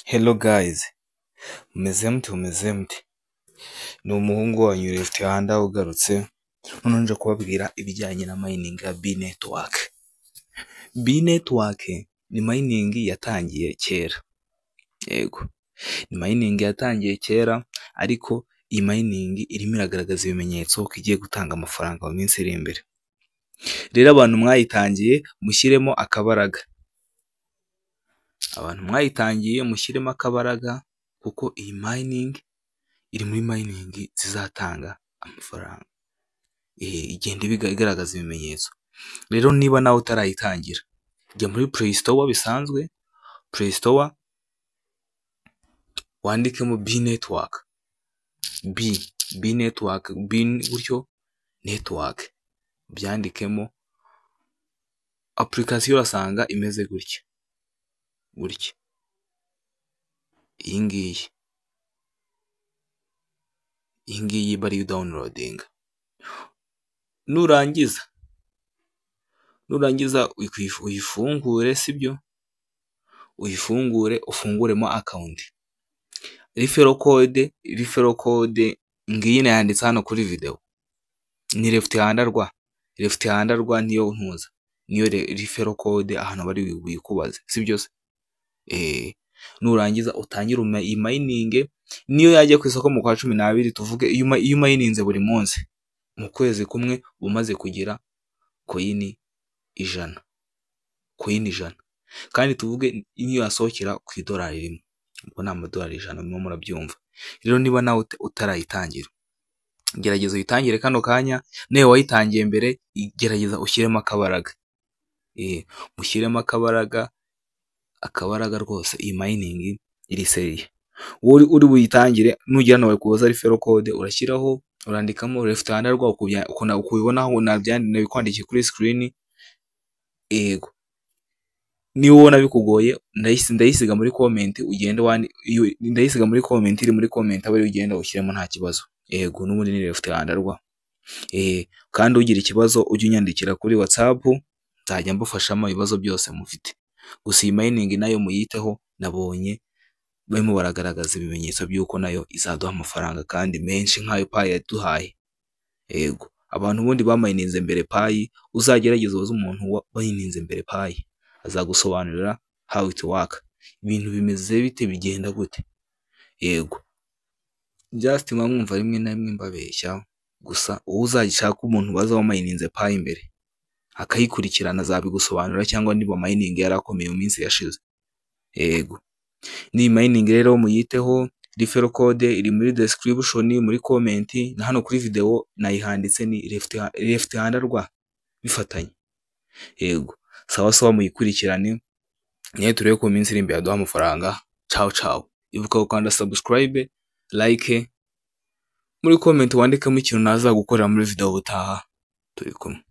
Hello guys, umeze mute? Ni umuhungu wanyu Left Hand ugarutse, none nje kubabwira ibijyanye na mining ya B network. B network ni mining yatangiye kera. Yego. Ni mining yatangiye kera, ariko iyi mining irimo iragaragaza ibimenyetso ko igiye gutanga amafaranga mu minsi iri imbere. Rero abantu mwayitangiye mushyiremo akabaraga. Abantu mwayitangiye mushyiremo akabaraga, kuko iyi mining iri muri mining zizatanga amafaranga. Igenda igaragaza ibimenyetso. Rero niba nawe utarayitangira, jya muri Play Store bisanzwe, Play Store wandikemo B network. B network, B gutyo network. Byandikemo, application urasanga imeze gutya. Iyi ngiyi bari downloading. Nurangiza uyifungure, sibyo? Uyifungure ufunguremo account. Referral code ngiyi nayanditse hano kuri video. Ni Left Hand rwa niyo ntuza. Niyo referral code ahantu bari wikubaze, sibyo se? Nurangiza utangire iyi mining, niyo yajya ku isoko mu kwa 12, tuvuge iyo mininze buri munsi, mu kwezi kumwe umaze kugira coin 100. Kandi tuvuge niyo yasohokera ku $1 rimwe, ubwo ni amadolari 100, mwe murabyumva. Rero niba nawe utarayitangira, gerageza uyitangire kano kanya. Nawe wayitangiye mbere, gerageza ushyiremo akabaraga. Mushyiremo akabaraga rwose. Iyi mining iri seriye. Uri buyitangire, nugira nawe kubaza referral code, urashyiraho, urandikamo Left Hand rwa ukubibonaho, nabikwandikiye kuri screen. Yego. Niba ubona bikugoye, ndayisiga muri comment, ndayisiga muri comment, iri muri comment abari ugenda ushyiremo nta kibazo. Yego, n'ubundi ni Left Hand rwa. Kandi ugira ikibazo ujye unyandikira kuri WhatsApp, nzajya mbufashamo ibibazo byose mufite. Gusa iyi mining nayo muyiteho, nabonye barimo baragaragaza ibimenyetso by'uko nayo izaduha amafaranga kandi menshi nk'ayo Pi yaduhaye. Yego, abantu ubundi bamayininze mbere Pi, uzagerageza ubaze umuntu wayininze mbere Pi, azagusobanurira how it work. Ibintu bimeze bite, bigenda gute. Yego, just mwumva rimwe na rimwe mbabeshya. Gusa uzagishaka umuntu baza wamayininze Pi imbere, akayikurikirana azabigusobanurira, cyangwa niba mining yarakomeye mu minsi yashize. Yego, ni mining rero muyiteho. Referral code iri muri description, muri comment, na hano kuri video nayihanditse ni Left Hand rwa bifatanye. Yego, sawa muyikurikirane, niyo turebe ko minsi iri imbere yaduha amafaranga. Ciao. Ibuka gukanda subscribe, like, muri comment wandikamo ikintu naza gukorera muri video ubutaha. Turi kumwe.